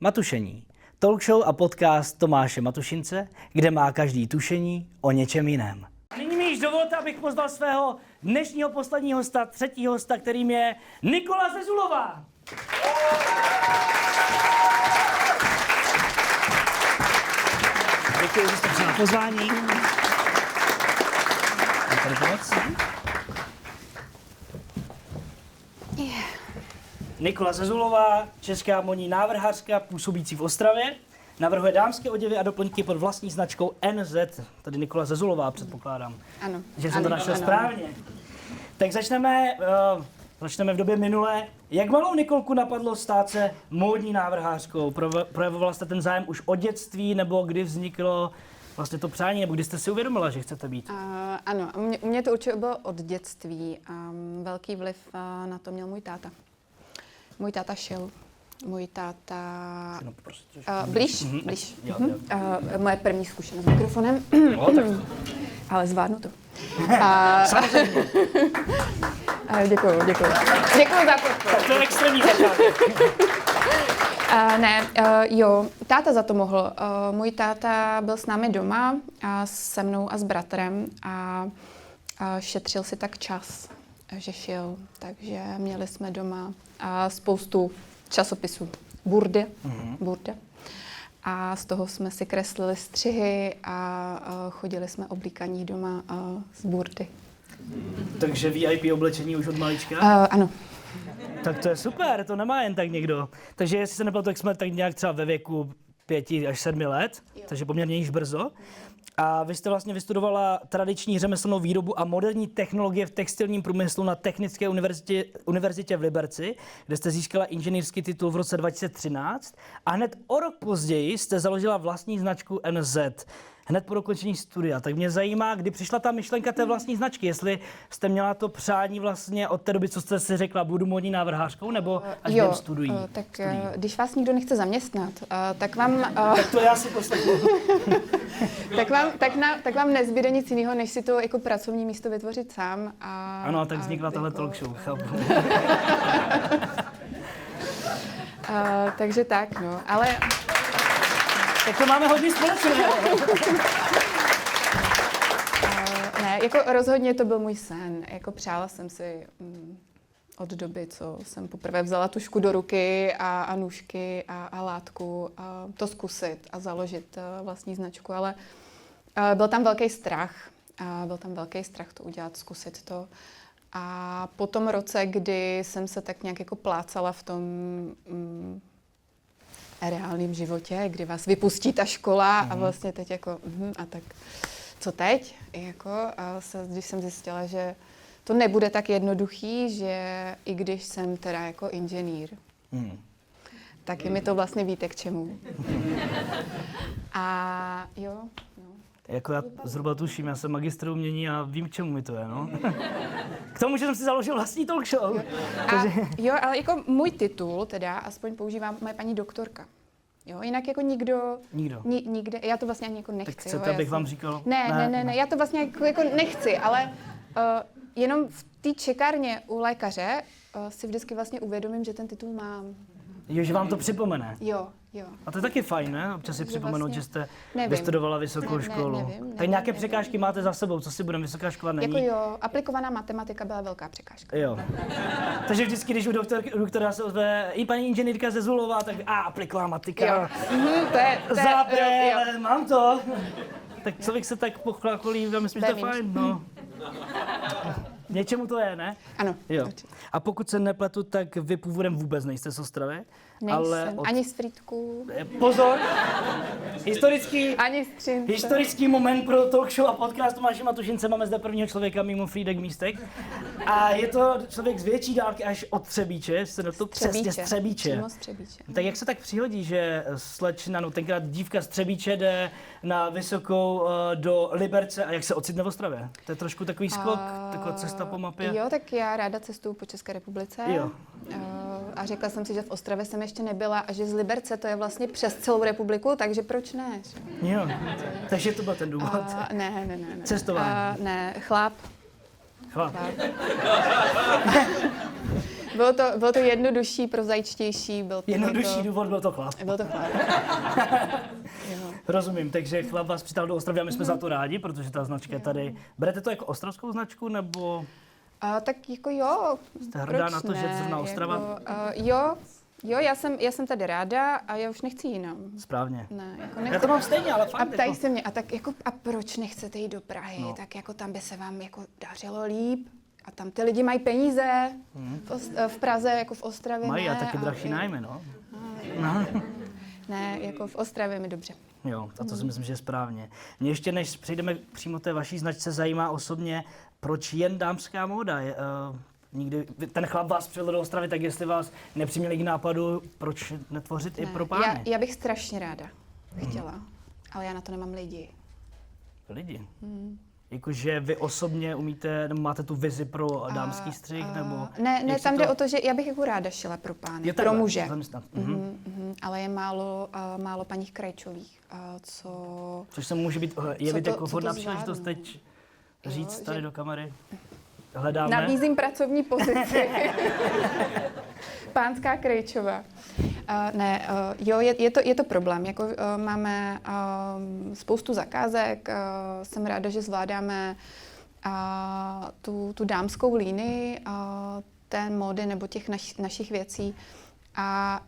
Matušení. Talk show a podcast Tomáše Matušince, kde má každý tušení o něčem jiném. Nyní mi již dovolte, abych pozval svého dnešního posledního hosta, třetího hosta, kterým je Nikola Zezulová. Děkuji, že jste přijal pozvání. Tady pomoc. Nikola Zezulová, česká modní návrhářka, působící v Ostravě, navrhuje dámské oděvy a doplňky pod vlastní značkou NZ, tady Nikola Zezulová, předpokládám. Ano. Že jsem to našel správně. Tak začneme v době minulé. Jak malou Nikolku napadlo stát se módní návrhářkou? Projevovala jste ten zájem už od dětství, nebo kdy vzniklo vlastně to přání, nebo kdy jste si uvědomila, že chcete být? Ano, u mě to určitě bylo od dětství. Velký vliv na to měl můj táta. Můj táta šil. Můj táta... No, prostě, blíž. Moje první zkušenost s mikrofonem. No, tak. Ale zvládnu to. Samozřejmě. Děkuju za podporu. To je extrémní začátek. Táta za to mohl. Můj táta byl s námi doma, se mnou a s bratrem a šetřil si tak čas, že šil. Takže měli jsme doma spoustu časopisů. Burdy. A z toho jsme si kreslili střihy a chodili jsme oblíkaní doma z burdy. Takže VIP oblečení už od malička? Ano. Tak to je super, to nemá jen tak někdo. Takže jestli se nepletu, tak jsme tak nějak třeba ve věku 5 až 7 let, takže poměrně již brzo. A vy jste vlastně vystudovala tradiční řemeslnou výrobu a moderní technologie v textilním průmyslu na Technické univerzitě v Liberci, kde jste získala inženýrský titul v roce 2013 a hned o rok později jste založila vlastní značku NZ. Hned po dokončení studia. Tak mě zajímá, kdy přišla ta myšlenka té vlastní značky, jestli jste měla to přání vlastně od té doby, co jste si řekla, budu módní návrhářkou, nebo až během studií? Když vás nikdo nechce zaměstnat, tak vám... Tak to já si poslechnu. tak vám nezbyde nic jiného, než si to jako pracovní místo vytvořit sám. Ano, tak vznikla tahle talk show, chápu. Takže tak, no, ale... Tak to máme hodně společného. Ne, jako rozhodně to byl můj sen. Jako přála jsem si od doby, co jsem poprvé vzala tužku do ruky a nůžky a látku, to zkusit a založit vlastní značku, ale byl tam velký strach. To udělat, zkusit to. A po tom roce, kdy jsem se tak nějak jako plácala v tom reálném životě, kdy vás vypustí ta škola a vlastně teď jako, a tak co teď? Když jsem zjistila, že to nebude tak jednoduchý, že i když jsem teda jako inženýr, tak je mi to vlastně víte k čemu. A jo, no. Jako já zhruba tuším, já jsem magistr umění a vím, k čemu mi to je, no. K tomu, že jsem si založil vlastní talk show. Jo, ale jako můj titul teda aspoň používám moje paní doktorka. Jo, jinak jako nikdo. Nikde, já to vlastně ani jako nechci. Tak chcete, abych vám říkal? Ne, já to vlastně jako nechci, ale jenom v té čekárně u lékaře si vždycky vlastně uvědomím, že ten titul mám. Jo, že vám to připomene. Jo. A to je taky fajn, ne? Občas si připomenout, vlastně, že jste vystudovala vysokou školu. Tak nějaké překážky máte za sebou, co si budeme, vysoká škola není? Jako jo, aplikovaná matematika byla velká překážka. Jo. Takže vždycky, když u doktora se ozve i paní inženýrka Zezulová, tak aplikovaná matika. Ale mám to. Tak člověk se tak pochlácholí, já myslím, že to je fajn, no. Něčemu to je, ne? Ano. Jo. A pokud se nepletu, tak vy původem vůbec nejste z Ostravy? Nejsem, ani z Frýdku. Pozor! Ani z Třince. Historický moment pro talk show a podcast Tomáše Matušince. Máme zde prvního člověka mimo Frýdek místek. A je to člověk z větší dálky až od Třebíče, se na to přesně z Třebíče. Přímo z Třebíče. Tak jak se tak přihodí, že slečna, no tenkrát dívka z Třebíče jde na vysokou do Liberce a jak se ocitne v Ostravě? To je trošku takový skok, taková cesta po mapě. Jo, tak já ráda cestuju po České republice. Jo. A řekla jsem si, že v Ostravě jsem ještě nebyla a že z Liberce to je vlastně přes celou republiku, takže proč ne? Jo, takže to byl ten důvod. Ne. Cestování. Chlap. Bylo to jednodušší, prozaičtější. Jednodušší důvod byl to chlap. Byl to chlap. Rozumím, takže chlap vás přitáhl do Ostravy a my jsme za to rádi, protože ta značka je tady. Berete to jako ostravskou značku, nebo Tak jako jo. jste hrdá na to, že zrovna Ostrava? Jo, já jsem tady ráda a já už nechci jinam. Správně. Ne, jako Já nechci. to mám stejně, ale A fakt. ptají Jako... se mě, a proč nechcete jít do Prahy? No. Tak jako tam by se vám jako dařilo líp. A tam ty lidi mají peníze. V Praze, jako v Ostravě Mají ne. a taky drahší nájmy, no. Ne, jako v Ostravě mi dobře. Jo, a to si myslím, že je správně. Mě ještě, než přejdeme přímo té vaší značce, zajímá osobně, proč jen dámská móda? Nikdy, ten chlap vás přivedl do Ostravy, tak jestli vás nepřiměli k nápadu, proč netvořit i pro pány? Já bych strašně ráda chtěla, ale já na to nemám lidi. Lidi? Jakože vy osobně umíte, nebo máte tu vizi pro dámský střih, nebo... Ne, tam jde o to, že já bych jako ráda šila pro pány, pro muže. Ale je málo paní Krajčových, co... Což se může být jevit jako co to vhodná zvládnou. příležitost teď říct tady že- do kamery. Hledáme. Nabízím pracovní pozici. Pánská Krejčová. Je to problém. Jako, máme spoustu zakázek. Jsem ráda, že zvládáme tu dámskou línii té módy nebo těch našich věcí. A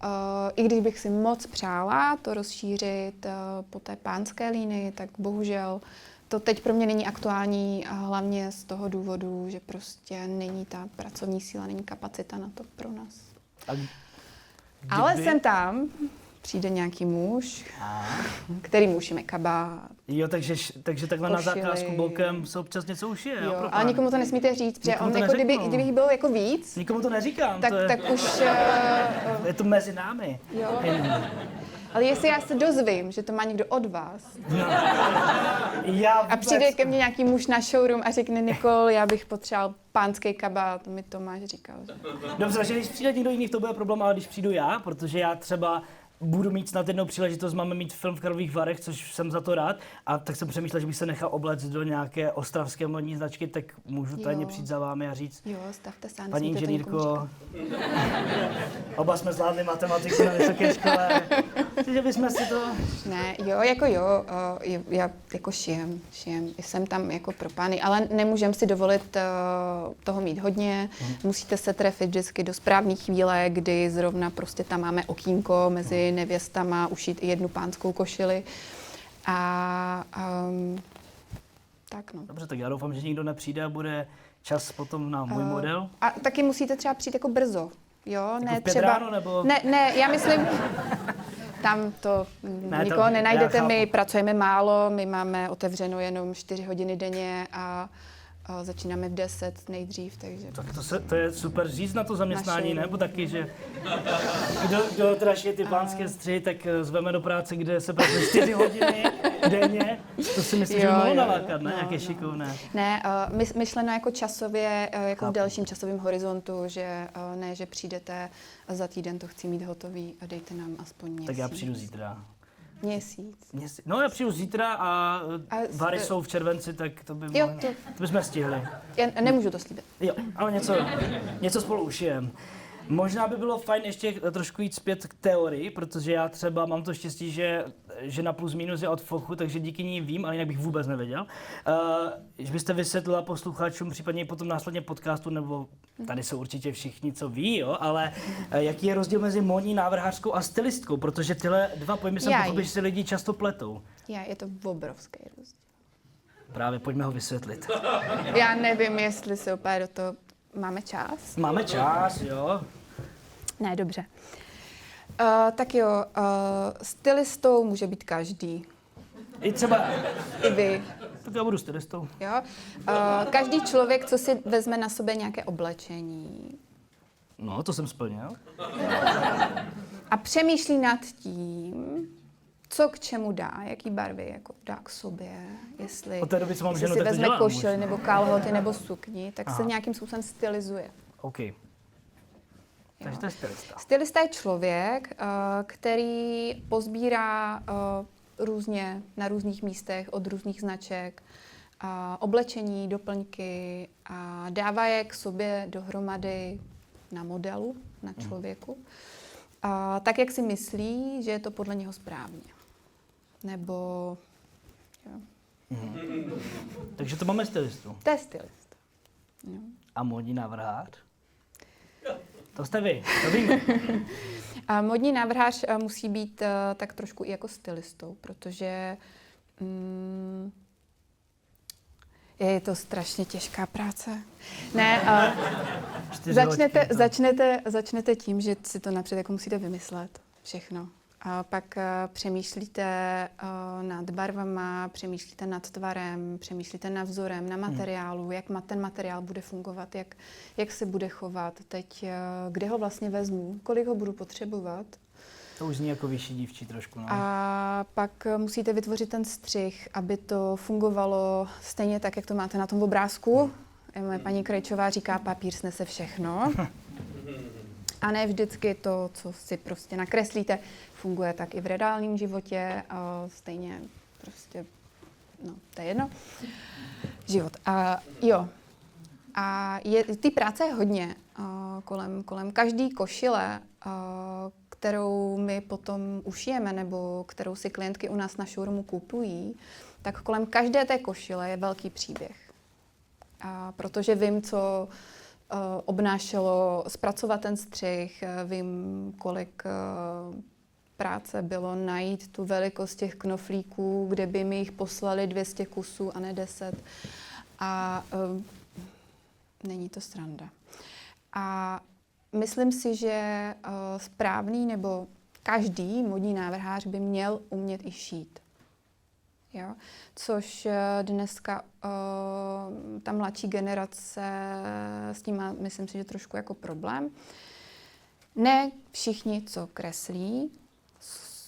i když bych si moc přála to rozšířit po té pánské línii, tak bohužel to teď pro mě není aktuální, a hlavně z toho důvodu, že prostě není ta pracovní síla, není kapacita na to pro nás. Ale jsem tam, přijde nějaký muž, který mu ušíme kabát. Jo, takže takhle na zakázku bokem se občas něco ušije, jo, pro Ale pány. nikomu to nesmíte říct, protože Nikomu on to jako neřeknu. kdybych byl jako víc, Nikomu to neříkám, to je, tak už... je to mezi námi. Jo. Ale jestli já se dozvím, že to má někdo od vás, Já a vůbec, přijde ke mně nějaký muž na showroom a řekne Nikol, já bych potřeboval pánský kabát, to mi Tomáš říkal. Že? Dobře, že když přijde někdo jiný, to bude problém, ale když přijdu já, protože já třeba budu mít snad jednou příležitost, máme mít film v Karlových Varech, což jsem za to rád, a tak jsem přemýšlel, že bych se nechal obléct do nějaké ostravské modní značky, tak můžu tajně přijít za vámi a říct, Jo, stavte se, paní nesmíte to nikomu inženýrko, říkat. oba jsme zvládli matematiku na vysoké škole, že bychom si to... Ne, já jako šijem, jsem tam jako pro pány, ale nemůžem si dovolit toho mít hodně, musíte se trefit vždycky do správné chvíle, kdy zrovna prostě tam máme okýnko mezi nevěstama, ušít i jednu pánskou košili tak no. Dobře, tak já doufám, že nikdo nepřijde a bude čas potom na můj model. A taky musíte třeba přijít jako brzo, jo, Jako ne v 5 třeba... ráno, nebo... Ne, já myslím, tam to nikoho tam- nenajdete, já my chápu. pracujeme málo, my máme otevřeno jenom 4 hodiny denně a začínáme v 10 nejdřív, takže... Tak to je super říct na to zaměstnání, Naše- nebo taky, že kdo teda šije ty pánské střihy, tak zveme do práce, kde se pracuje 4 hodiny denně. To si myslím, že by mohlo nalákat, ne? Jak je šikovné. Ne, myšleno jako časově, jako Chápu. v delším časovém horizontu, že ne, že přijdete a za týden to chci mít hotový a dejte nám aspoň měsíc. Tak já přijdu zítra. Měsíc. No já přijdu zítra a Vary s- jsou v červenci, tak to by Jo, mohlo, to- to bychom stihli. Já nemůžu to slíbit. Jo, ale něco spolu ušijem. Možná by bylo fajn ještě trošku jít zpět k teorii, protože já třeba mám to štěstí, že na plus minus je od fochu, takže díky ní vím, ale jinak bych vůbec nevěděl. Že byste vysvětlila posluchačům, případně i potom následně podcastu, nebo tady jsou určitě všichni, co ví, jo, ale jaký je rozdíl mezi módní návrhářskou a stylistkou, protože tyhle dva pojmy jsem pochopil, že si lidi často pletou. Je to obrovský rozdíl. Právě, pojďme ho vysvětlit. Já nevím, jestli se úplně do toho... Máme čas? Máme čas, jo. Ne, dobře. Tak jo, stylistou může být každý. I třeba, I vy. tak já budu stylistou. Jo? Každý člověk, co si vezme na sobě nějaké oblečení No, to jsem splnil. a přemýšlí nad tím, co k čemu dá, jaký barvy jako dá k sobě, jestli, Od té doby, co mám jestli ženu, si tak to vezme dělám košili už. nebo kalhoty nebo sukni, tak se Aha. nějakým způsobem stylizuje. OK. Takže to je stylista. Stylista je člověk, který pozbírá různě na různých místech od různých značek oblečení, doplňky a dává je k sobě dohromady na modelu, na člověku, tak, jak si myslí, že je to podle něho správně. Nebo... Jo. Takže to máme stylistu. To je stylista. Jo. A módní návrhář? To jste vy, to víme. A módní návrhář musí být tak trošku i jako stylistou, protože je to strašně těžká práce. Ne, začnete tím, že si to napřed jako musíte vymyslet všechno. A pak přemýšlíte nad barvama, přemýšlíte nad tvarem, přemýšlíte nad vzorem, na materiálu, jak ten materiál bude fungovat, jak se bude chovat, teď kde ho vlastně vezmu, kolik ho budu potřebovat. To už zní jako vyšší dívčí trošku, no. A pak musíte vytvořit ten střih, aby to fungovalo stejně tak, jak to máte na tom obrázku. Moje paní Krejčová říká, papír snese všechno. A ne vždycky to, co si prostě nakreslíte, funguje tak i v reálném životě. Stejně prostě, no, to je jedno. Život. A ty práce je hodně kolem každý košile, kterou my potom ušijeme, nebo kterou si klientky u nás na showroomu kupují, tak kolem každé té košile je velký příběh. Protože vím, co obnášelo zpracovat ten střih, vím, kolik práce bylo najít tu velikost těch knoflíků, kde by mi jich poslali 200 kusů a ne 10. A není to sranda. A myslím si, že správný nebo každý módní návrhář by měl umět i šít. Jo? Což dneska ta mladší generace s tím má, myslím si, že trošku jako problém. Ne všichni, co kreslí,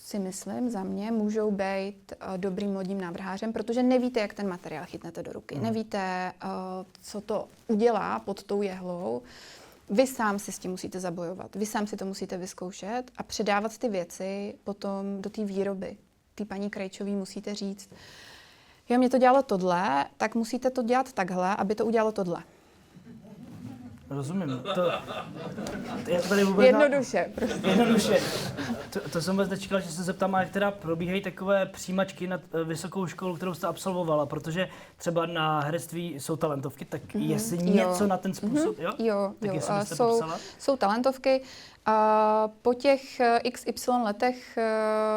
si myslím, za mě, můžou být dobrým módním návrhářem, protože nevíte, jak ten materiál chytnete do ruky. Nevíte, co to udělá pod tou jehlou. Vy sám si s tím musíte zabojovat. Vy sám si to musíte vyzkoušet a předávat ty věci potom do té výroby. Ty paní Krejčový musíte říct, jo, mě to dělalo tohle, tak musíte to dělat takhle, aby to udělalo tohle. Rozumím. Já tady vůbec jednoduše. Prostě. Jednoduše. To jsem vůbec nečekal, že se zeptám, jak teda probíhají takové přijímačky na vysokou školu, kterou jste absolvovala, protože třeba na herectví jsou talentovky, tak jestli něco na ten způsob, Jo. Tak jestli byste jsou talentovky. Po těch XY letech,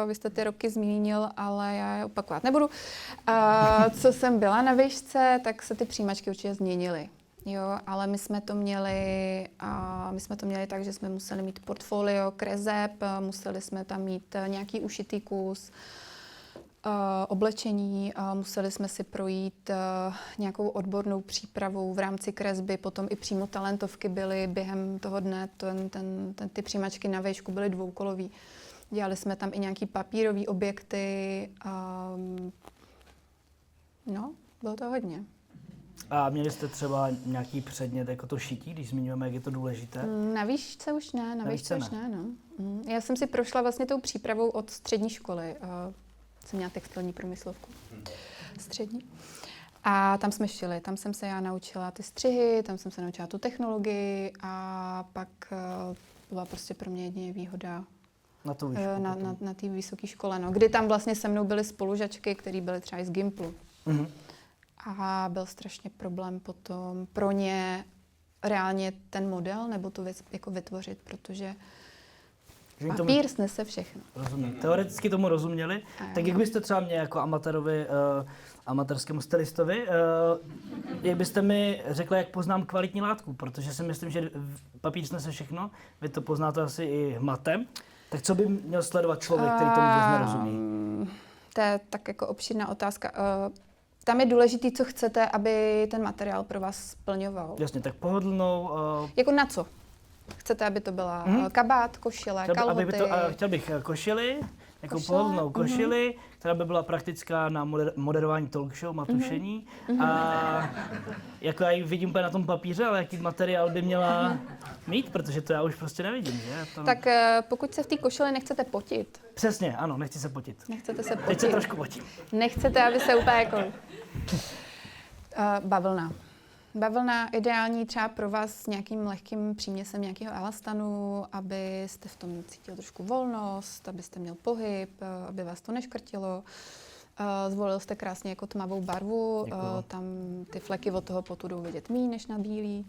vy jste ty roky zmínil, ale já je opakovat nebudu, co jsem byla na výšce, tak se ty přijímačky určitě změnily. Jo, ale my jsme to měli tak, že jsme museli mít portfolio kreseb, museli jsme tam mít nějaký ušitý kus, oblečení, museli jsme si projít nějakou odbornou přípravou v rámci kresby, potom i přímo talentovky byly během toho dne, ty přijímačky na výšku byly dvoukolový. Dělali jsme tam i nějaký papírový objekty, no, bylo to hodně. A měli jste třeba nějaký předmět jako to šití, když zmiňujeme, jak je to důležité? Na výšce už ne, no. Já jsem si prošla vlastně tou přípravou od střední školy. Jsem měla textilní průmyslovku. Střední. A tam jsme šili, tam jsem se já naučila ty střihy, tam jsem se naučila tu technologii a pak byla prostě pro mě jedině výhoda na té vysoké škole, no, kdy tam vlastně se mnou byly spolužačky, které byly třeba i z Gimplu. A byl strašně problém potom pro ně reálně ten model nebo tu věc jako vytvořit, protože papír snese všechno. Rozumím. Teoreticky tomu rozuměli. Tak jak byste třeba mě jako amatérskému stylistovi, jak byste mi řekla, jak poznám kvalitní látku? Protože si myslím, že papír snese všechno. Vy to poznáte asi i matem. Tak co by měl sledovat člověk, který tomu vůbec nerozumí? To je tak jako obšírná otázka. Tam je důležitý, co chcete, aby ten materiál pro vás splňoval. Jasně, tak pohodlnou... Jako na co? Chcete, aby to byla kabát, košile, kalhoty? Chtěl bych košili, jako pohodlnou košili, která by byla praktická na moderování talk show, matušení. A jako já ji vidím úplně na tom papíře, ale jaký materiál by měla mít, protože to já už prostě nevidím, že? Tak pokud se v té košili nechcete potit. Přesně, ano, nechci se potit. Nechcete se potit. Teď se trošku potím. Nechcete, aby se úplně jako... bavlna. Bavlna ideální třeba pro vás s nějakým lehkým příměsem nějakého elastanu, abyste v tom cítil trošku volnost, abyste měl pohyb, aby vás to neškrtilo. Zvolil jste krásně jako tmavou barvu, tam ty fleky od toho potu jdou vidět méně než na bílý.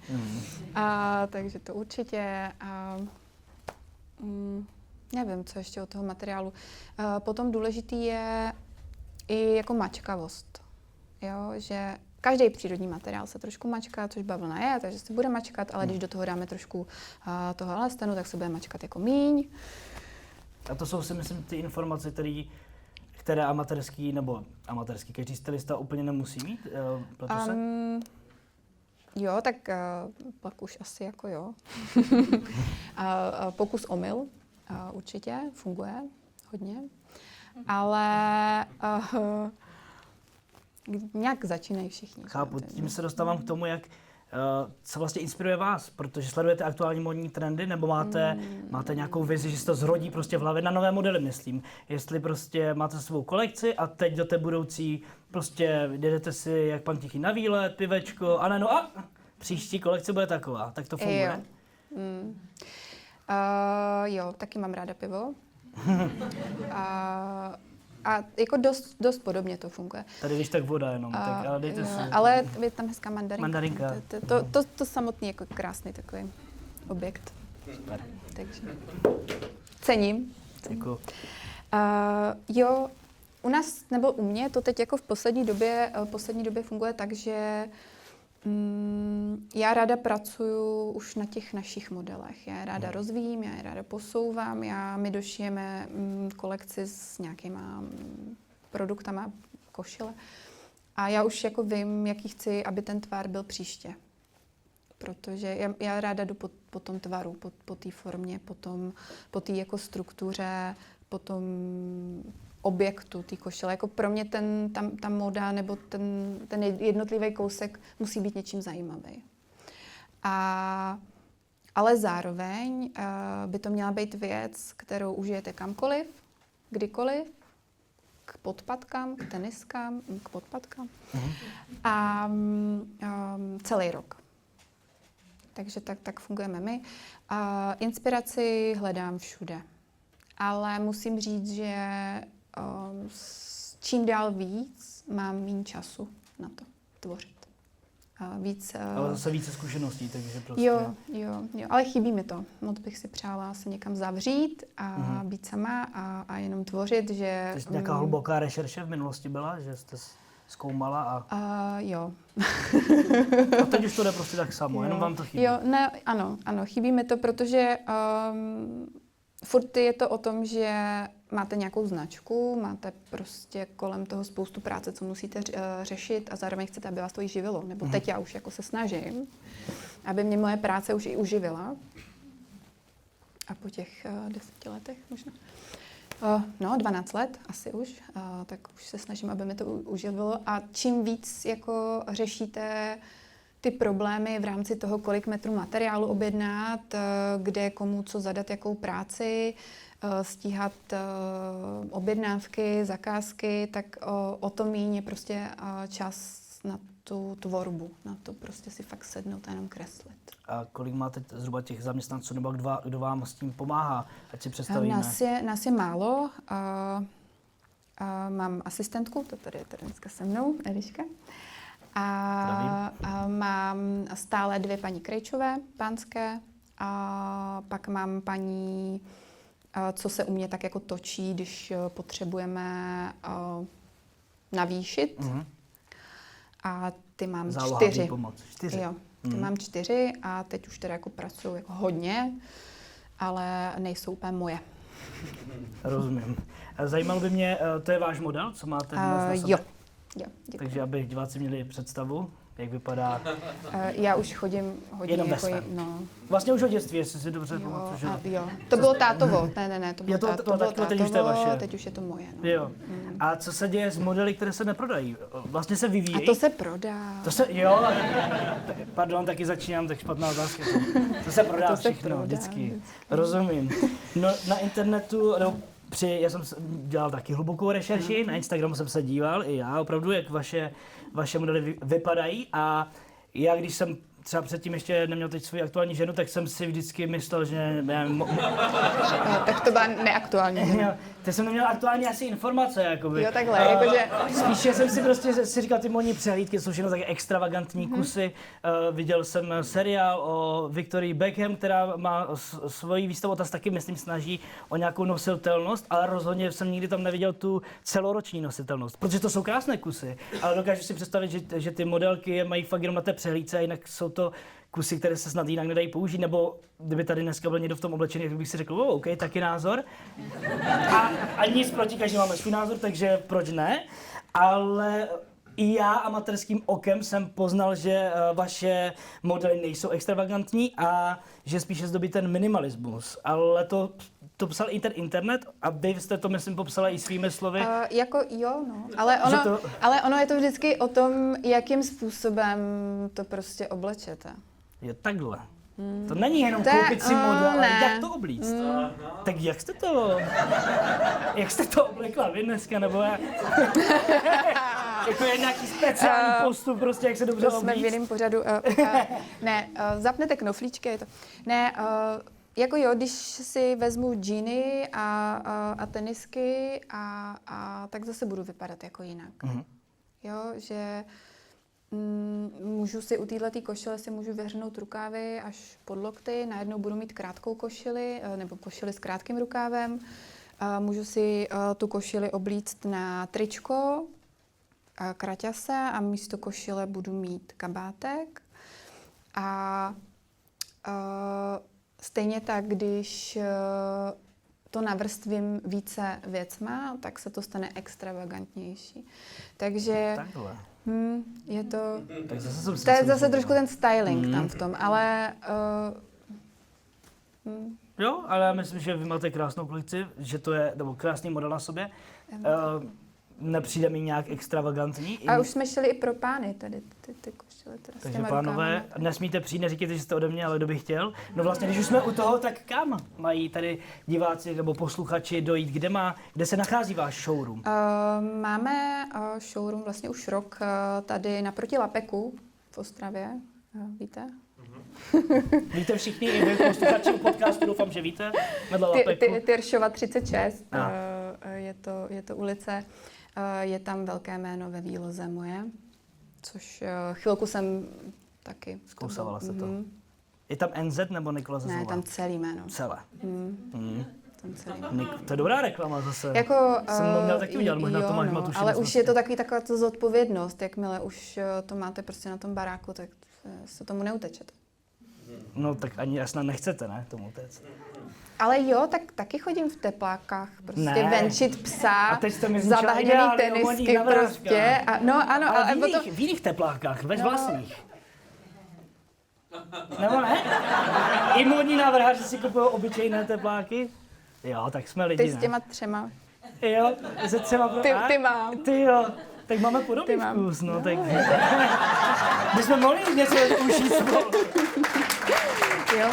Takže to určitě. Nevím, co ještě od toho materiálu. Potom důležitý je i jako mačkavost. Jo, že každý přírodní materiál se trošku mačká, což bavlna je, takže se bude mačkat, ale když do toho dáme trošku toho elastanu, tak se bude mačkat jako míň. A to jsou si myslím ty informace, které amatérský, každý stylista úplně nemusí mít? Jo, tak pak už asi jako jo. Pokus omyl určitě funguje hodně, ale nějak začínají všichni. Chápu, tím se dostávám k tomu, co vlastně inspiruje vás, protože sledujete aktuální módní trendy, nebo máte nějakou vizi, že se to zrodí prostě v hlavě na nové modely, myslím. Jestli prostě máte svou kolekci a teď do té budoucí prostě jdete si jak pan Tichý na výlet, pivečko a příští kolekce bude taková, tak to funguje? Jo, taky mám ráda pivo. A jako dost podobně to funguje. Tady když tak voda jenom, tak ale dejte si. Ale je tam hezká mandarinka. Mandarinka. To samotný jako krásný takový objekt. Super. Takže cením. Děkuju. Jo, u nás nebo u mě to teď jako v poslední době funguje tak, že já ráda pracuju už na těch našich modelech. Já je ráda rozvíjím, já je ráda posouvám, my došijeme kolekci s nějakýma produktama, košile. A já už jako vím, jaký chci, aby ten tvar byl příště. Protože já ráda jdu po tom tvaru, po té formě, po té jako struktuře, po tom objektu té košile. Jako pro mě ta moda nebo ten jednotlivý kousek musí být něčím zajímavý. Ale zároveň by to měla být věc, kterou užijete kamkoliv, kdykoliv, k podpatkám, k teniskám, k podpatkám a celý rok. Takže tak fungujeme my. Inspiraci hledám všude. Ale musím říct, že čím dál víc mám méně času na to tvořit. Ale zase více zkušeností, takže prostě... Jo, ale chybí mi to. Moc bych si přála se někam zavřít a být sama a jenom tvořit, že... Takže nějaká hluboká rešerše v minulosti byla, že jste zkoumala a... Jo. A teď už to jde prostě tak samo, jenom vám to chybí. Jo, ne, ano, chybí mi to, protože furt je to o tom, že máte nějakou značku, máte prostě kolem toho spoustu práce, co musíte řešit a zároveň chcete, aby vás to i živilo. Nebo teď já už jako se snažím, aby mě moje práce už i uživila. A po těch 10 letech možná. 12 let asi už, tak už se snažím, aby mi to uživilo. A čím víc jako řešíte ty problémy v rámci toho, kolik metrů materiálu objednat, kde komu co zadat, jakou práci, stíhat objednávky, zakázky, tak o to méně prostě čas na tu tvorbu, na to prostě si fakt sednout a jenom kreslit. A kolik máte zhruba těch zaměstnanců, nebo kdo vám s tím pomáhá, ať si představíme? Nás je málo. Mám asistentku, to tady je dneska se mnou, Eliška. A mám stále 2 paní Krejčové, pánské, a pak mám paní, co se u mě tak jako točí, když potřebujeme navýšit. A ty mám 4. Pomoc. 4. Jo, ty mám 4 a teď už teda jako pracuji jako hodně, ale nejsou úplně moje. Rozumím. Zajímalo by mě, to je váš model, co máte dnes na sobě? Jo, takže aby diváci měli představu, jak vypadá. Já už chodím hodně jenom jako... Vlastně už od dětství, jestli si dobře pamatuju. Jo. To bylo tátovo. Ne, to bylo tátovo. Teď už to je vaše. Teď už je to moje. No. Jo. A co se děje s modely, které se neprodají? Vlastně se vyvíjejí? A to se prodá. Pardon, taky začínám, tak špatná otázka. To se prodá všechno, vždycky. Rozumím. No, na internetu, já jsem dělal taky hlubokou rešerši, na Instagramu jsem se díval, i já opravdu, jak vaše modely vypadají a já když jsem třeba předtím ještě neměl teď svou aktuální ženu, tak jsem si vždycky myslel, že Tak to byla neaktuální. teď jsem neměl aktuální asi informace, jakoby. Jo, takhle, jakože... Spíše jsem si prostě si říkal, ty módní přehlídky jsou všechno také extravagantní kusy. Viděl jsem seriál o Victorii Beckham, která má svoji výstavu, ta se taky, myslím, snaží o nějakou nositelnost, ale rozhodně jsem nikdy tam neviděl tu celoroční nositelnost, protože to jsou krásné kusy, ale dokážu si představit, že ty modelky je mají fakt jenom na té přehlídce a jinak jsou to kusy, které se snad jinak nedají použít, nebo kdyby tady dneska byl někdo v tom oblečený, tak bych si řekl, OK, taky názor. A nic proti, každý máme svůj názor, takže proč ne? Ale i já amatérským okem jsem poznal, že vaše modely nejsou extravagantní a že spíše zdobí ten minimalismus. Ale to psal i ten internet a vy jste to, myslím, popsala i svými slovy. Jako jo, no. Ale ono je to vždycky o tom, jakým způsobem to prostě oblečete. Je takhle. To není jenom koupit si model, ale jak to oblíct. Tak jak jste to oblekla vy dneska, nebo jak? Jako je nějaký speciální postup, prostě, jak se dobře oblíct? To jsme v jiném pořadu. Ne, zapnete knoflíčky, je to. Ne, jako jo, když si vezmu džíny a tenisky tak zase budu vypadat jako jinak. Jo, že můžu si u této košile si můžu vyhrnout rukávy až pod lokty, najednou budu mít krátkou košili nebo košili s krátkým rukávem. Můžu si tu košili oblíct na tričko, kraťase a místo košile budu mít kabátek. A stejně tak, když to navrstvím více věcma, tak se to stane extravagantnější. Takže Takhle. je to... Tak zase To je zase trošku ten styling tam v tom, ale... Jo, ale já myslím, že vy máte krásnou kolekci, že to je, nebo krásný model na sobě. Nepřijde mi nějak extravagantní. A už jsme šli i pro pány tady, ty košile. Takže pánové, nesmíte přijít, neříkejte, že jste ode mě, ale kdo by chtěl. No vlastně, když už jsme u toho, tak kam mají tady diváci nebo posluchači dojít? Kde se nachází váš showroom? Máme showroom vlastně už rok tady naproti Lapeku v Ostravě, víte? Víte všichni, i vy posluchači podcastu, doufám, že víte, vedle Lapeku. Tyršova 36, je to ulice. Je tam velké jméno ve výloze moje, což chvilku jsem taky... Zkousávala se to. Je tam NZ nebo Nikola Zazová? Ne, tam celý jméno. Celé. Tam celý jméno. To je dobrá reklama zase. Jako, jsem to měl taky udělat, možná to máš matuši. Ale už je to taková zodpovědnost, jakmile už to máte prostě na tom baráku, tak se tomu neutečete. No tak ani jasná nechcete, ne, tomu utéct. Ale jo, tak taky chodím v teplákách, prostě ne. Venčit psa, zabahněný tenisky prostě. No ano, ale v jiných teplákách, bez vlastních. Nebo ne? I módní návrháři si kupují obyčejné tepláky? Jo, tak jsme lidi, ne? Ty s těma 3. Jo, se 3 Ty mám. Ty jo, tak máme podobný vkus, no tak... My jsme mohli něco ušít spolu. Jo.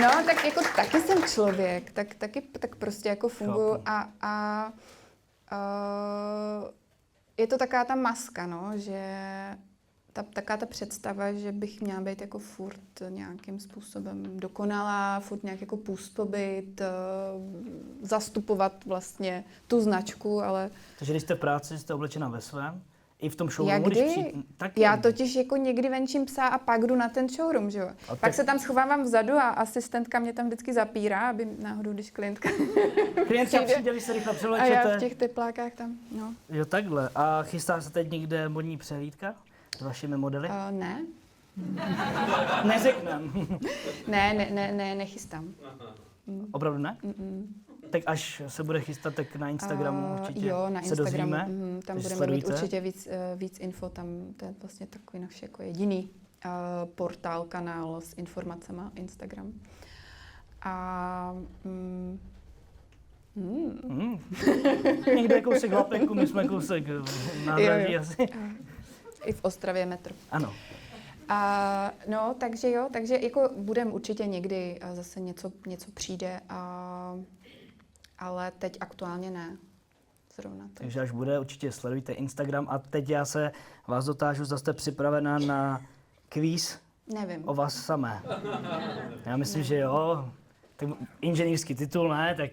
No, tak jako taky jsem člověk, tak prostě jako funguju a je to taková ta maska, no, že taká ta představa, že bych měla být jako furt nějakým způsobem dokonalá, furt nějak jako působit, zastupovat vlastně tu značku, ale... Takže když jste v práci, jste oblečena ve svém? I v tom showroomu, Já totiž jako někdy venčím psa a pak jdu na ten showroom, že jo. Pak se tam schovávám vzadu a asistentka mě tam vždycky zapírá, aby náhodou, když klientka přijde, vy se rychle převlečete. A já v těch teplákách tam, no. Jo, takhle. A chystá se teď někde modní přehlídka s vašimi modely? Ne. Neřeknem. Ne, nechystám. Opravdu ne? Tak až se bude chystat, tak na Instagramu určitě jo, na se dozvíme. Tam budeme mít určitě víc info, tam to je vlastně takový naš jako jediný portál, kanál s informacemi, Instagram. A Někde je kousek Lapeku, my jsme kousek nádraží asi. I v Ostravě metro. Ano. No, takže jako budeme určitě někdy zase něco přijde, ale teď aktuálně ne. zrovna teď. Takže až bude, určitě sledujte Instagram. A teď já se vás dotážu, zda jste připravená na kvíz Nevím. o vás samé. Já myslím, že jo. Tak inženýrský titul, ne? Tak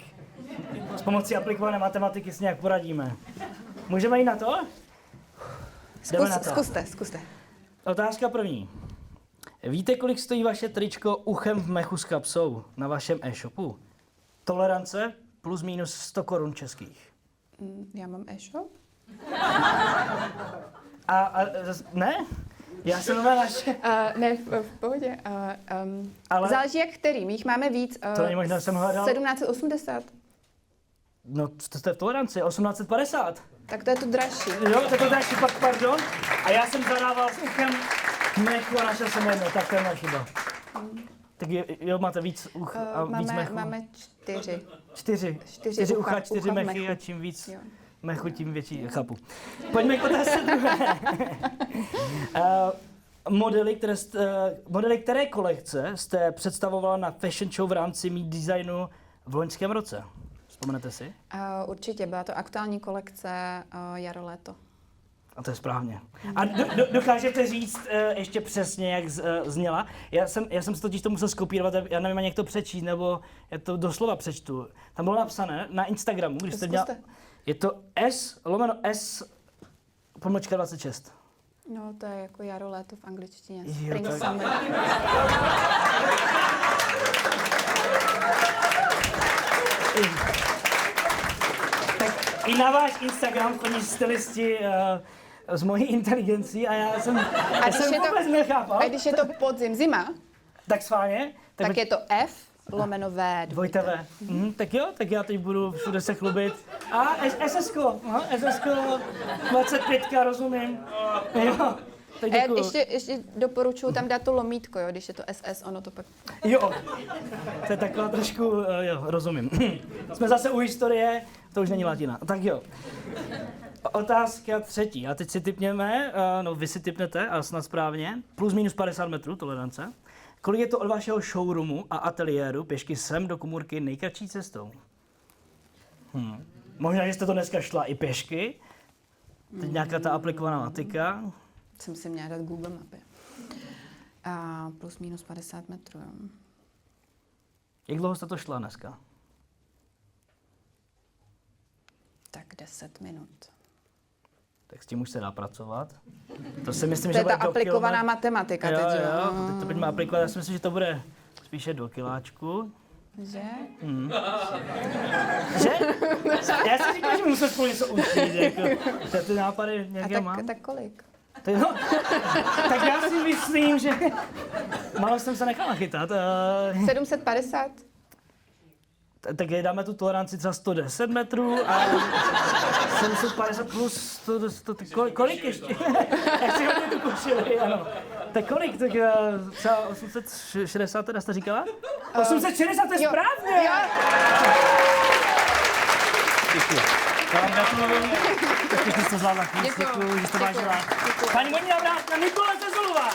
s pomocí aplikované matematiky si nějak poradíme. Můžeme jít na to? Jdeme na to. Zkuste. Otázka první. Víte, kolik stojí vaše tričko uchem v mechu s kapsou na vašem e-shopu? Tolerance plus minus 100 korun českých. Já mám e-shop? Ne? Já jsem na naše. Ne, v pohodě. Ale- Záleží jak který. My jich máme víc. To není možná, jsem hledal. 1780. No, to jste v toleranci, 1850. Tak to je to dražší. Jo, tak to další pak, pardon. A já jsem zadával s uchem mechu a našel jsem jedno, tak to je moje chyba. Tak jo, máte víc uch a víc mechu. Máme 4. Čtyři ucha, 4 ucha v mechy mechu. a čím víc Jo. mechu, tím větší, chápu. Pojďme k otázce druhé. Modely které kolekce jste představovala na fashion show v rámci Meet Designu v loňském roce? Vzpomenete si? Určitě, byla to aktuální kolekce jaro-léto. A to je správně. A dokážete říct ještě přesně, jak zněla? Já jsem si totiž to musel skopírovat, já nevím ani jak to přečíst, nebo já to doslova přečtu. Tam bylo napsané na Instagramu, když jste měla... Je to S/S _26. No, to je jako jaro-léto v angličtině. Jo, Spring tak. summer. Tak i na váš Instagram chodí stylisti s mojí inteligencí a já jsem vůbec nechápal. A když je to podzim, zima, Tak schválně. tak je to F/V. Dvojité V. Tak jo, tak já teď budu všude se chlubit. A SSko, SSko 25, rozumím. Jo, tak A já děkuju. ještě doporučuji tam dát to lomítko, jo, když je to SS, ono to pak... Jo, to je taková trošku, jo, rozumím. Jsme zase u historie, to už není latina. Tak jo. Otázka třetí. A teď si tipněme, no vy si tipnete, a snad správně. Plus minus 50 metrů tolerance. Kolik je to od vašeho showroomu a ateliéru pěšky sem do komůrky nejkratší cestou? Možná, že jste to dneska šla i pěšky. Teď nějaká ta aplikovaná matika. Jsem si měla dát Google mapy. Plus minus 50 metrů, jo. Jak dlouho jste to šla dneska? Tak 10 minut. Tak s tím už se dá pracovat. To si myslím, To že je ta bude do aplikovaná kilometru. matematika Jo, teď, jo. jo, teď to pojďme aplikovat. Já si myslím, že to bude spíše do kiláčku. Že? Že? Já si říkám, že musím spolu něco učit, jako, že ty nápady nějaké mám. Tak kolik? Tak já si myslím, že málo jsem se nechal nachytat. 750? Tak dáme tu toleranci třeba 110 metrů a 750 plus 100, kolik ještě? Jak si hodně tu košili, ano. Tak kolik? Tak třeba 860 teda jste říkala? 860, to je správně! Jo. Děkuji. Já vám gratuluju. Děkuji, že jste zvládla kvíz, Děkuju. děkuji, že jste vážila. Děkuju. Paní Monika Vrátka, Nikola Zezulová.